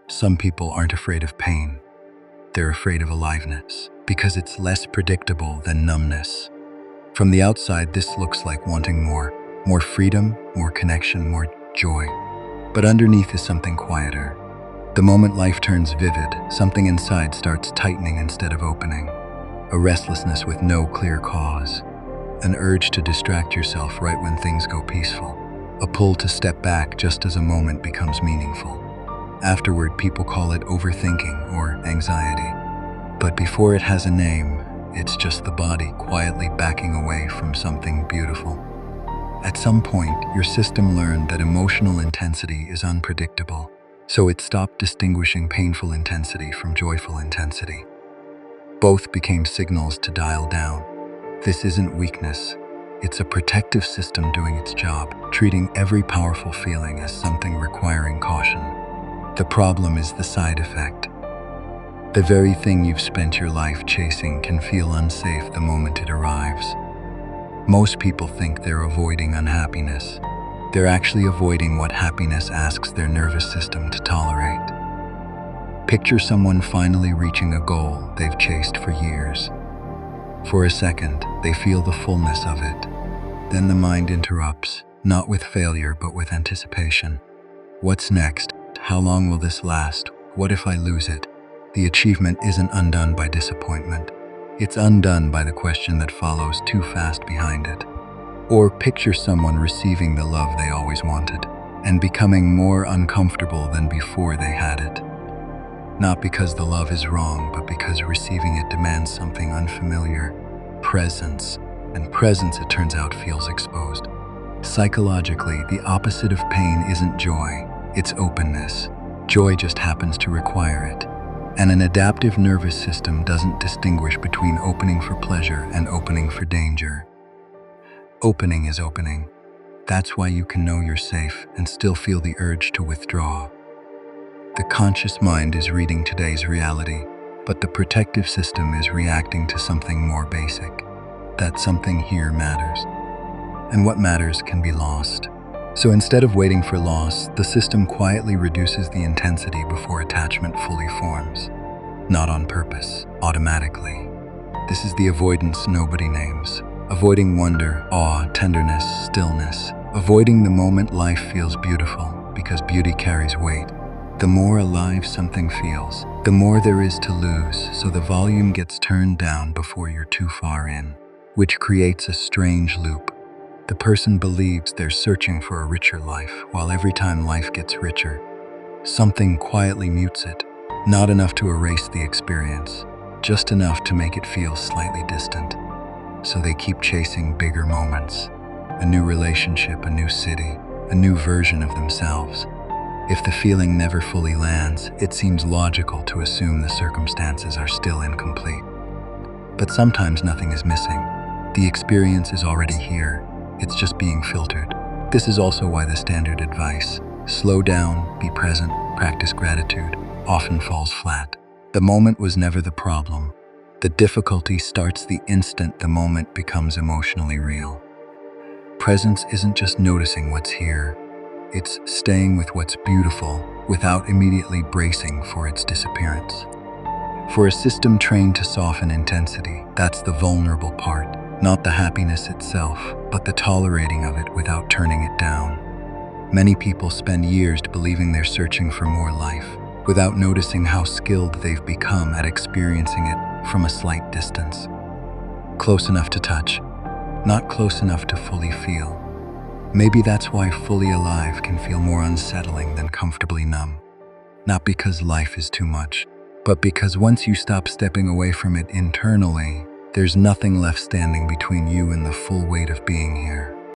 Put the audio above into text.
Some people aren't afraid of pain. They're afraid of aliveness, because it's less predictable than numbness. From the outside, this looks like wanting more. More freedom, more connection, more joy. But underneath is something quieter. The moment life turns vivid, something inside starts tightening instead of opening. A restlessness with no clear cause. An urge to distract yourself right when things go peaceful. A pull to step back just as a moment becomes meaningful. Afterward, people call it overthinking or anxiety. But before it has a name, it's just the body quietly backing away from something beautiful. At some point, your system learned that emotional intensity is unpredictable, so it stopped distinguishing painful intensity from joyful intensity. Both became signals to dial down. This isn't weakness. It's a protective system doing its job, treating every powerful feeling as something requiring caution. The problem is the side effect. The very thing you've spent your life chasing can feel unsafe the moment it arrives. Most people think they're avoiding unhappiness. They're actually avoiding what happiness asks their nervous system to tolerate. Picture someone finally reaching a goal they've chased for years. For a second, they feel the fullness of it. Then the mind interrupts, not with failure but with anticipation. What's next? How long will this last? What if I lose it? The achievement isn't undone by disappointment. It's undone by the question that follows too fast behind it. Or picture someone receiving the love they always wanted and becoming more uncomfortable than before they had it. Not because the love is wrong, but because receiving it demands something unfamiliar, presence. And presence, it turns out, feels exposed. Psychologically, the opposite of pain isn't joy, it's openness. Joy just happens to require it. And an adaptive nervous system doesn't distinguish between opening for pleasure and opening for danger. Opening is opening. That's why you can know you're safe and still feel the urge to withdraw. The conscious mind is reading today's reality, but the protective system is reacting to something more basic. That something here matters. And what matters can be lost. So instead of waiting for loss, the system quietly reduces the intensity before attachment fully forms. Not on purpose, automatically. This is the avoidance nobody names. Avoiding wonder, awe, tenderness, stillness. Avoiding the moment life feels beautiful, because beauty carries weight. The more alive something feels, the more there is to lose, so the volume gets turned down before you're too far in, which creates a strange loop. The person believes they're searching for a richer life, while every time life gets richer, something quietly mutes it. Not enough to erase the experience, just enough to make it feel slightly distant. So they keep chasing bigger moments. A new relationship, a new city, a new version of themselves. If the feeling never fully lands, it seems logical to assume the circumstances are still incomplete. But sometimes nothing is missing. The experience is already here. It's just being filtered. This is also why the standard advice, slow down, be present, practice gratitude, often falls flat. The moment was never the problem. The difficulty starts the instant the moment becomes emotionally real. Presence isn't just noticing what's here. It's staying with what's beautiful without immediately bracing for its disappearance. For a system trained to soften intensity, that's the vulnerable part. Not the happiness itself, but the tolerating of it without turning it down. Many people spend years believing they're searching for more life, without noticing how skilled they've become at experiencing it from a slight distance. Close enough to touch, not close enough to fully feel. Maybe that's why fully alive can feel more unsettling than comfortably numb. Not because life is too much, but because once you stop stepping away from it internally, there's nothing left standing between you and the full weight of being here.